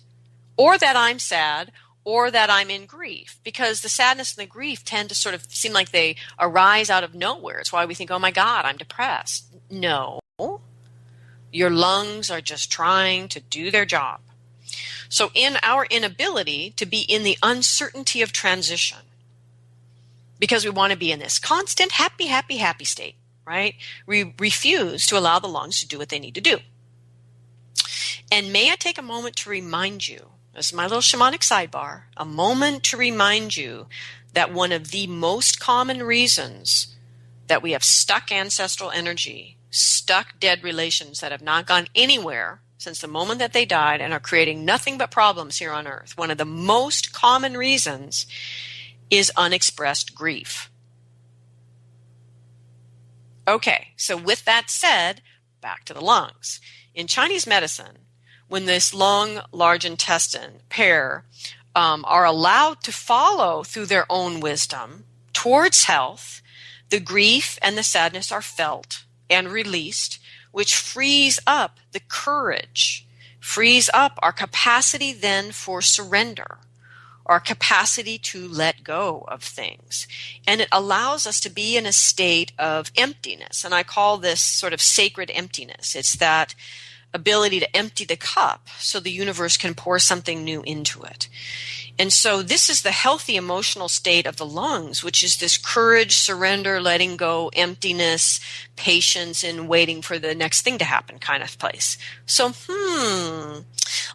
or that I'm sad or that I'm in grief, because the sadness and the grief tend to sort of seem like they arise out of nowhere. It's why we think, oh my God, I'm depressed. No, your lungs are just trying to do their job. So in our inability to be in the uncertainty of transition, because we want to be in this constant happy, happy, happy state, right? We refuse to allow the lungs to do what they need to do. And may I take a moment to remind you, this is my little shamanic sidebar, a moment to remind you that one of the most common reasons that we have stuck ancestral energy, stuck dead relations that have not gone anywhere since the moment that they died and are creating nothing but problems here on earth, one of the most common reasons is unexpressed grief. Okay, so with that said, back to the lungs. In Chinese medicine, when this lung, large intestine pair are allowed to follow through their own wisdom towards health, the grief and the sadness are felt and released, which frees up the courage, frees up our capacity then for surrender, our capacity to let go of things. And it allows us to be in a state of emptiness. And I call this sort of sacred emptiness. It's that ability to empty the cup so the universe can pour something new into it. And so this is the healthy emotional state of the lungs, which is this courage, surrender, letting go, emptiness, patience, and waiting for the next thing to happen kind of place. So,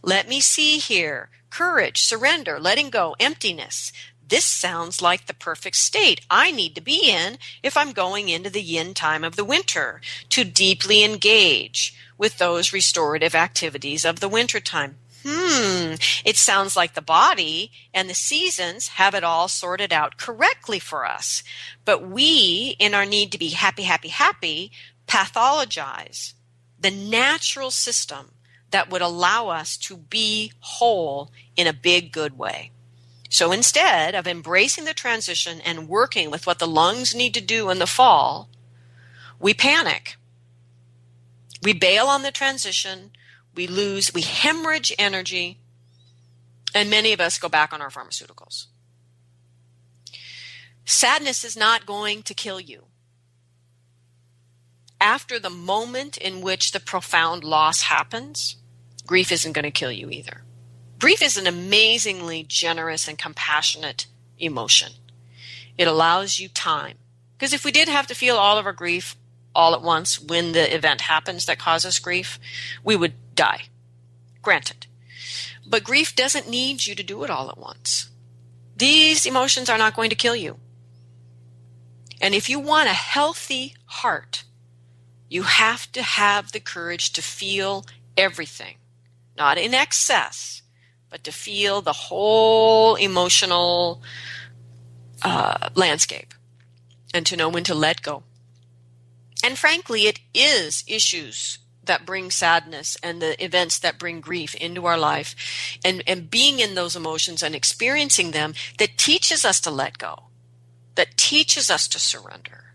let me see here. Courage, surrender, letting go, emptiness. This sounds like the perfect state I need to be in if I'm going into the yin time of the winter, to deeply engage with those restorative activities of the wintertime. It sounds like the body and the seasons have it all sorted out correctly for us. But we, in our need to be happy, happy, happy, pathologize the natural system that would allow us to be whole in a big, good way. So instead of embracing the transition and working with what the lungs need to do in the fall, we panic. We bail on the transition, we hemorrhage energy, and many of us go back on our pharmaceuticals. Sadness is not going to kill you. After the moment in which the profound loss happens, grief isn't going to kill you either. Grief is an amazingly generous and compassionate emotion. It allows you time. Because if we did have to feel all of our grief all at once when the event happens that causes grief, we would die. Granted. But grief doesn't need you to do it all at once. These emotions are not going to kill you. And if you want a healthy heart, you have to have the courage to feel everything. Not in excess, but to feel the whole emotional landscape and to know when to let go. And frankly, it is issues that bring sadness and the events that bring grief into our life and being in those emotions and experiencing them that teaches us to let go, that teaches us to surrender,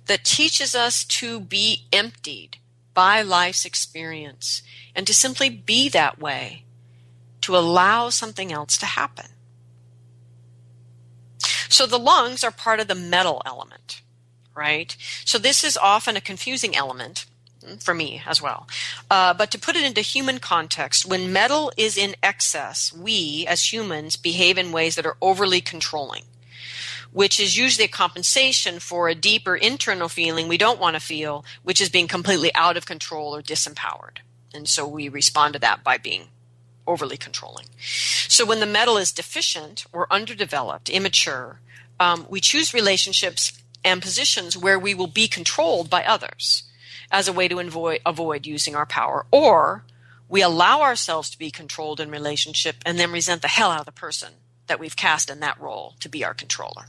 that teaches us to be emptied by life's experience and to simply be that way, to allow something else to happen. So the lungs are part of the metal element, right? So this is often a confusing element for me as well. But to put it into human context, when metal is in excess, we as humans behave in ways that are overly controlling, which is usually a compensation for a deeper internal feeling we don't want to feel, which is being completely out of control or disempowered. And so we respond to that by being overly controlling. So when the metal is deficient or underdeveloped, immature, we choose relationships and positions where we will be controlled by others as a way to avoid using our power, or we allow ourselves to be controlled in relationship and then resent the hell out of the person that we've cast in that role to be our controller.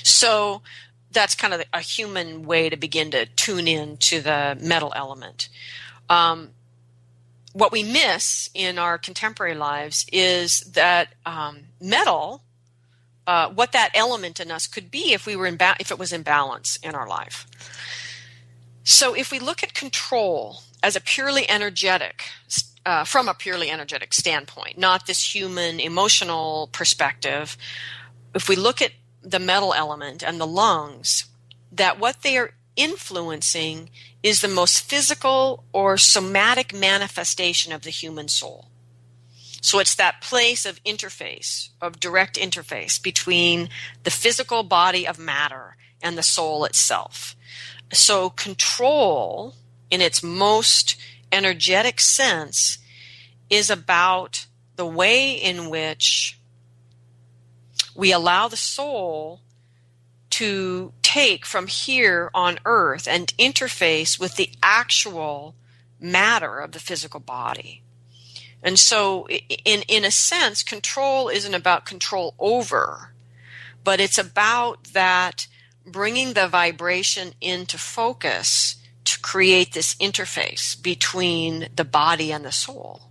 So that's kind of a human way to begin to tune in to the metal element. What we miss in our contemporary lives is that metal, what that element in us could be if if it was in balance in our life. So if we look at control as a purely energetic, from a purely energetic standpoint, not this human emotional perspective, if we look at the metal element and the lungs, that what they are influencing is the most physical or somatic manifestation of the human soul. So it's that place of interface, of direct interface between the physical body of matter and the soul itself. So control, in its most energetic sense, is about the way in which we allow the soul to take from here on earth and interface with the actual matter of the physical body. And so in a sense, control isn't about control over, but it's about that bringing the vibration into focus to create this interface between the body and the soul.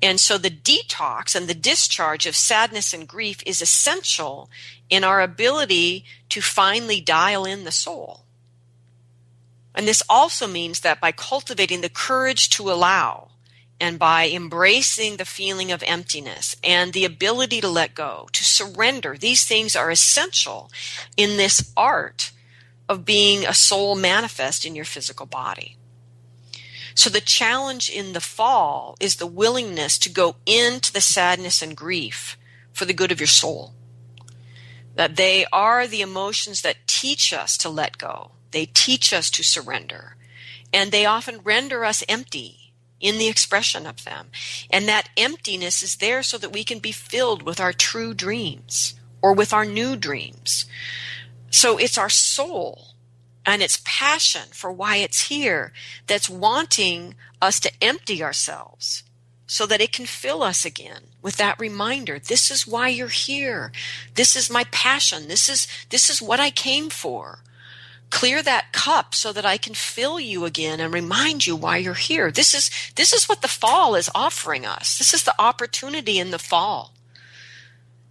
And so the detox and the discharge of sadness and grief is essential in our ability to finally dial in the soul. And this also means that by cultivating the courage to allow and by embracing the feeling of emptiness and the ability to let go, to surrender, these things are essential in this art of being a soul manifest in your physical body. So the challenge in the fall is the willingness to go into the sadness and grief for the good of your soul. That they are the emotions that teach us to let go. They teach us to surrender. And they often render us empty in the expression of them. And that emptiness is there so that we can be filled with our true dreams or with our new dreams. So it's our soul and its passion for why it's here that's wanting us to empty ourselves so that it can fill us again with that reminder. This is why you're here. This is my passion. This is what I came for. Clear that cup so that I can fill you again and remind you why you're here. This is what the fall is offering us. This is the opportunity in the fall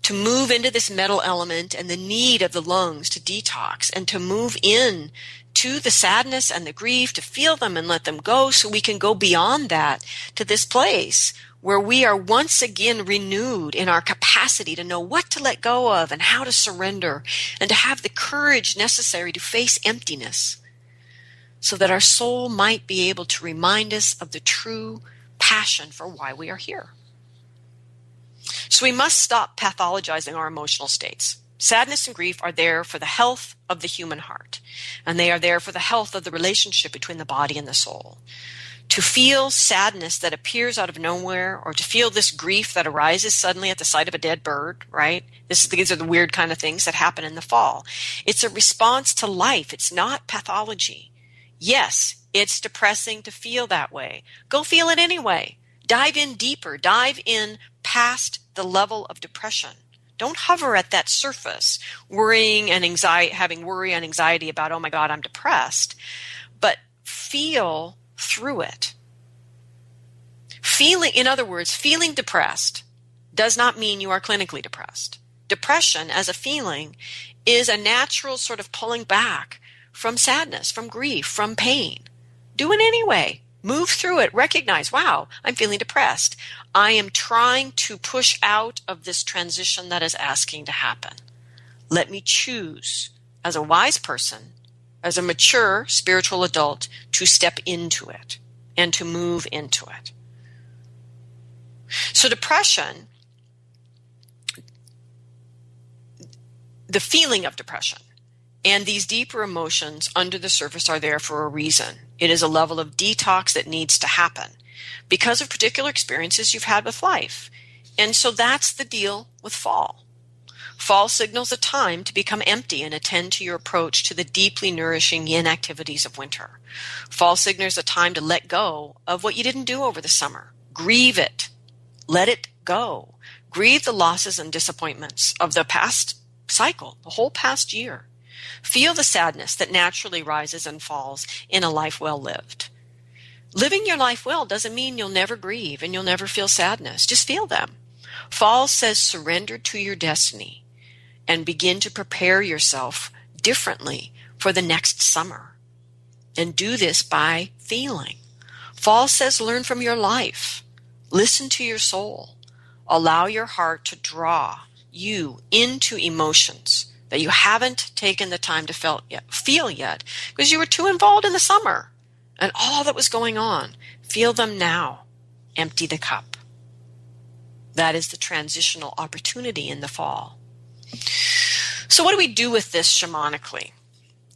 to move into this metal element and the need of the lungs to detox and to move in to the sadness and the grief, to feel them and let them go so we can go beyond that to this place where we are once again renewed in our capacity to know what to let go of and how to surrender and to have the courage necessary to face emptiness so that our soul might be able to remind us of the true passion for why we are here. So we must stop pathologizing our emotional states. Sadness and grief are there for the health of the human heart, and they are there for the health of the relationship between the body and the soul. To feel sadness that appears out of nowhere, or to feel this grief that arises suddenly at the sight of a dead bird, right? These are the weird kind of things that happen in the fall. It's a response to life. It's not pathology. Yes, it's depressing to feel that way. Go feel it anyway. Dive in deeper. Dive in past the level of depression. Don't hover at that surface, worrying and anxiety, having worry and anxiety about, oh my God, I'm depressed. But feel through it. In other words, feeling depressed does not mean you are clinically depressed. Depression as a feeling is a natural sort of pulling back from sadness, from grief, from pain. Do it anyway. Move through it. Recognize, wow, I'm feeling depressed. I am trying to push out of this transition that is asking to happen. Let me choose, as a wise person, as a mature spiritual adult, to step into it and to move into it. So depression, the feeling of depression, and these deeper emotions under the surface are there for a reason. It is a level of detox that needs to happen because of particular experiences you've had with life. And so that's the deal with fall. Fall signals a time to become empty and attend to your approach to the deeply nourishing yin activities of winter. Fall signals a time to let go of what you didn't do over the summer. Grieve it. Let it go. Grieve the losses and disappointments of the past cycle, the whole past year. Feel the sadness that naturally rises and falls in a life well lived. Living your life well doesn't mean you'll never grieve and you'll never feel sadness. Just feel them. Fall says surrender to your destiny and begin to prepare yourself differently for the next summer. And do this by feeling. Fall says learn from your life. Listen to your soul. Allow your heart to draw you into emotions that you haven't taken the time to feel yet because you were too involved in the summer and all that was going on. Feel them now. Empty the cup. That is the transitional opportunity in the fall. So what do we do with this shamanically?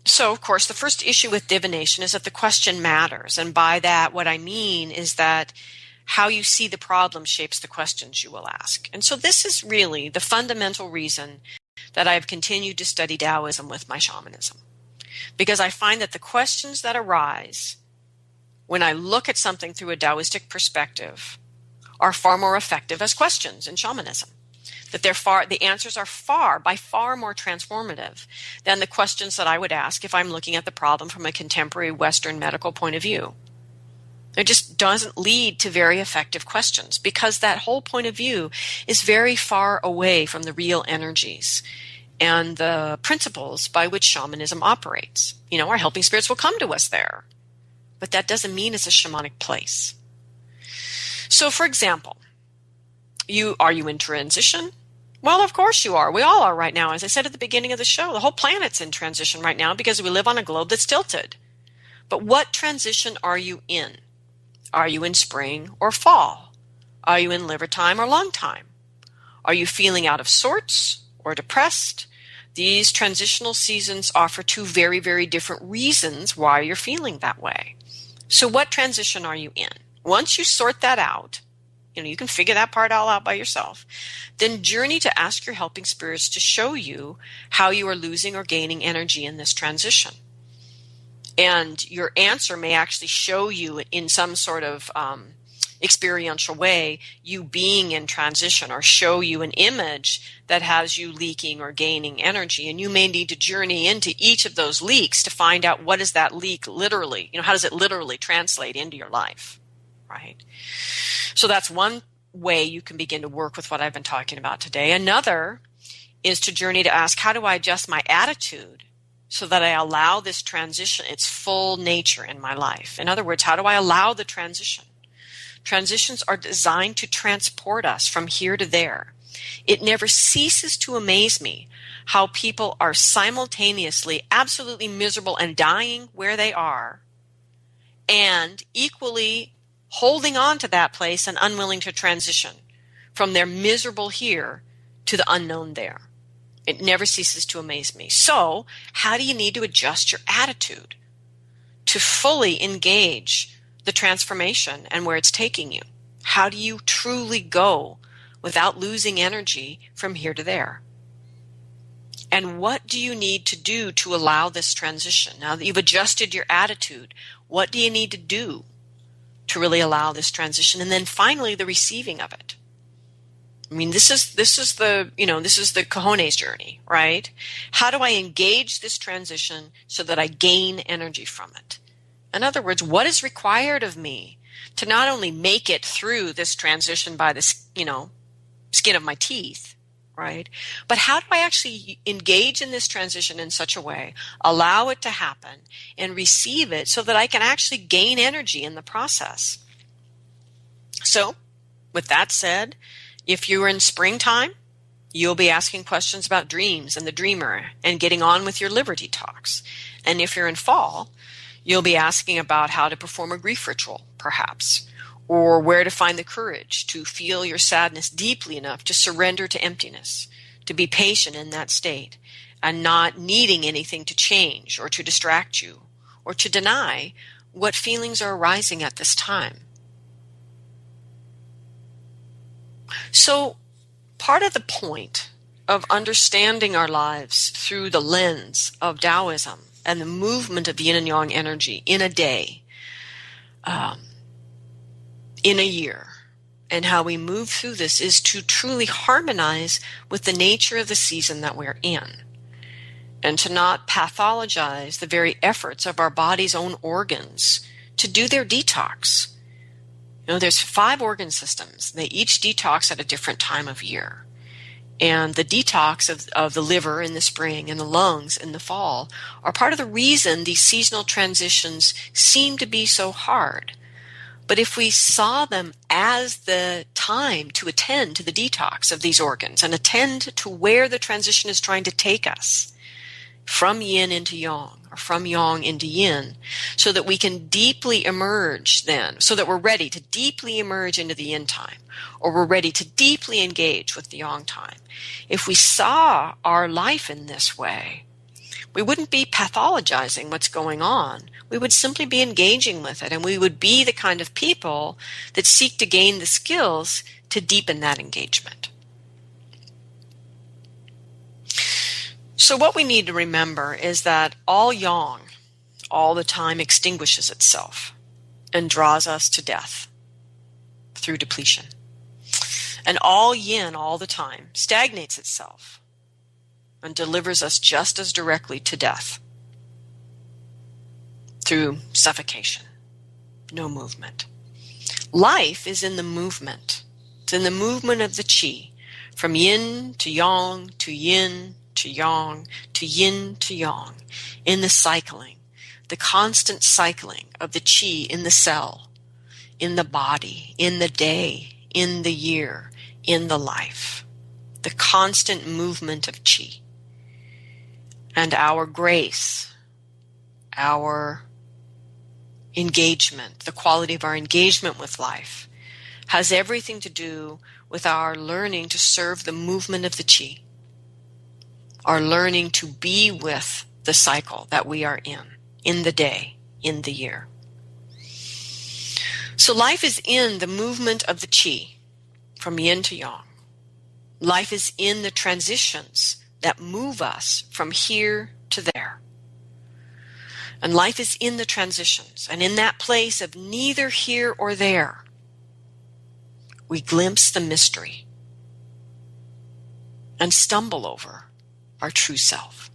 So, of course, the first issue with divination is that the question matters. And by that, what I mean is that how you see the problem shapes the questions you will ask. And so this is really the fundamental reason that I've continued to study Taoism with my shamanism. Because I find that the questions that arise when I look at something through a Taoistic perspective are far more effective as questions in shamanism. That the answers are by far more transformative than the questions that I would ask if I'm looking at the problem from a contemporary Western medical point of view. It just doesn't lead to very effective questions because that whole point of view is very far away from the real energies and the principles by which shamanism operates. Our helping spirits will come to us there, but that doesn't mean it's a shamanic place. So, for example, are you in transition? Well, of course you are. We all are right now. As I said at the beginning of the show, the whole planet's in transition right now because we live on a globe that's tilted. But what transition are you in? Are you in spring or fall? Are you in liver time or lung time? Are you feeling out of sorts or depressed? These transitional seasons offer two very, very different reasons why you're feeling that way. So what transition are you in? Once you sort that out, you can figure that part all out by yourself. Then journey to ask your helping spirits to show you how you are losing or gaining energy in this transition. And your answer may actually show you in some sort of experiential way you being in transition, or show you an image that has you leaking or gaining energy. And you may need to journey into each of those leaks to find out what is that leak literally, how does it literally translate into your life, right? So that's one way you can begin to work with what I've been talking about today. Another is to journey to ask, how do I adjust my attitude so that I allow this transition its full nature in my life? In other words, how do I allow the transition? Transitions are designed to transport us from here to there. It never ceases to amaze me how people are simultaneously absolutely miserable and dying where they are, and equally holding on to that place and unwilling to transition from their miserable here to the unknown there. It never ceases to amaze me. So, how do you need to adjust your attitude to fully engage the transformation and where it's taking you? How do you truly go without losing energy from here to there? And what do you need to do to allow this transition? Now that you've adjusted your attitude, what do you need to do to really allow this transition? And then finally, the receiving of it. I mean, this is the cojones journey, right? How do I engage this transition so that I gain energy from it? In other words, what is required of me to not only make it through this transition by the, skin of my teeth, right? But how do I actually engage in this transition in such a way, allow it to happen, and receive it so that I can actually gain energy in the process? So, with that said, if you're in springtime, you'll be asking questions about dreams and the dreamer and getting on with your liver detox. And if you're in fall, you'll be asking about how to perform a grief ritual, perhaps, or where to find the courage to feel your sadness deeply enough to surrender to emptiness, to be patient in that state, and not needing anything to change or to distract you or to deny what feelings are arising at this time. So, part of the point of understanding our lives through the lens of Taoism and the movement of yin and yang energy in a day, in a year, and how we move through this is to truly harmonize with the nature of the season that we're in, and to not pathologize the very efforts of our body's own organs to do their detox. There's 5 organ systems. They each detox at a different time of year. And the detox of the liver in the spring and the lungs in the fall are part of the reason these seasonal transitions seem to be so hard. But if we saw them as the time to attend to the detox of these organs and attend to where the transition is trying to take us, from yin into yang, or from yang into yin, so that we can deeply emerge then, so that we're ready to deeply emerge into the yin time, or we're ready to deeply engage with the yang time. If we saw our life in this way, we wouldn't be pathologizing what's going on. We would simply be engaging with it, and we would be the kind of people that seek to gain the skills to deepen that engagement. So what we need to remember is that all yang, all the time, extinguishes itself and draws us to death through depletion. And all yin, all the time, stagnates itself and delivers us just as directly to death through suffocation, no movement. Life is in the movement. It's in the movement of the qi, from yin to yang to yin to yang to yin to yang, in the cycling, the constant cycling of the qi in the cell, in the body, in the day, in the year, in the life, the constant movement of qi. And our grace, our engagement, the quality of our engagement with life, has everything to do with our learning to serve the movement of the qi, our learning to be with the cycle that we are in the day, in the year. So life is in the movement of the qi, from yin to yang. Life is in the transitions that move us from here to there. And life is in the transitions, and in that place of neither here or there, we glimpse the mystery and stumble over our true self.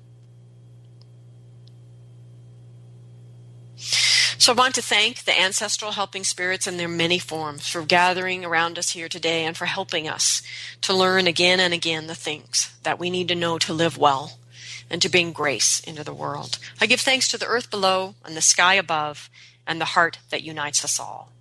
So I want to thank the ancestral helping spirits in their many forms for gathering around us here today and for helping us to learn again and again the things that we need to know to live well and to bring grace into the world. I give thanks to the earth below and the sky above and the heart that unites us all.